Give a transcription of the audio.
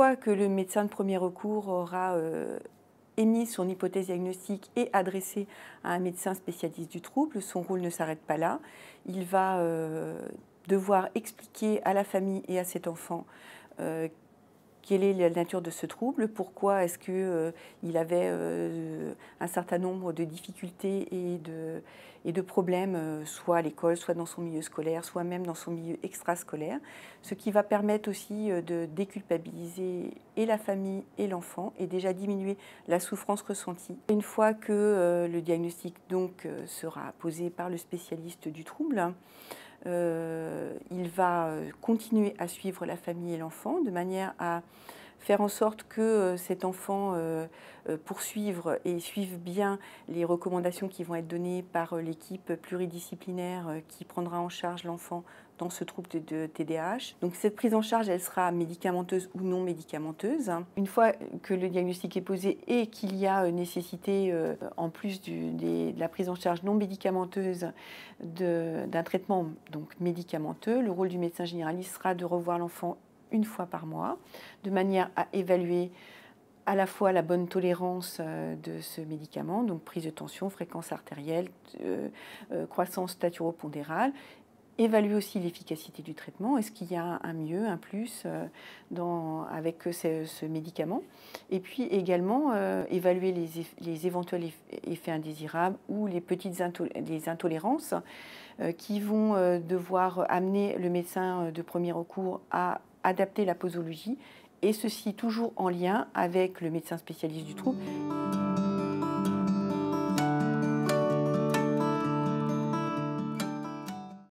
fois que le médecin de premier recours aura émis son hypothèse diagnostique et adressé à un médecin spécialiste du trouble, son rôle ne s'arrête pas là. Il va devoir expliquer à la famille et à cet enfant quelle est la nature de ce trouble, pourquoi est-ce qu'il avait un certain nombre de difficultés et de problèmes, soit à l'école, soit dans son milieu scolaire, soit même dans son milieu extrascolaire, ce qui va permettre aussi de déculpabiliser et la famille et l'enfant et déjà diminuer la souffrance ressentie. Une fois que le diagnostic donc sera posé par le spécialiste du trouble, il va continuer à suivre la famille et l'enfant de manière à faire en sorte que cet enfant poursuive et suive bien les recommandations qui vont être données par l'équipe pluridisciplinaire qui prendra en charge l'enfant dans ce trouble de TDAH. Donc cette prise en charge, elle sera médicamenteuse ou non médicamenteuse. Une fois que le diagnostic est posé et qu'il y a nécessité, en plus de la prise en charge non médicamenteuse, d'un traitement donc médicamenteux, le rôle du médecin généraliste sera de revoir l'enfant une fois par mois, de manière à évaluer à la fois la bonne tolérance de ce médicament, donc prise de tension, fréquence artérielle, croissance staturopondérale, évaluer aussi l'efficacité du traitement, est-ce qu'il y a un mieux, un plus avec ce médicament, et puis également évaluer les éventuels effets indésirables ou les petites intolérances qui vont devoir amener le médecin de premier recours à adapter la posologie, et ceci toujours en lien avec le médecin spécialiste du trouble.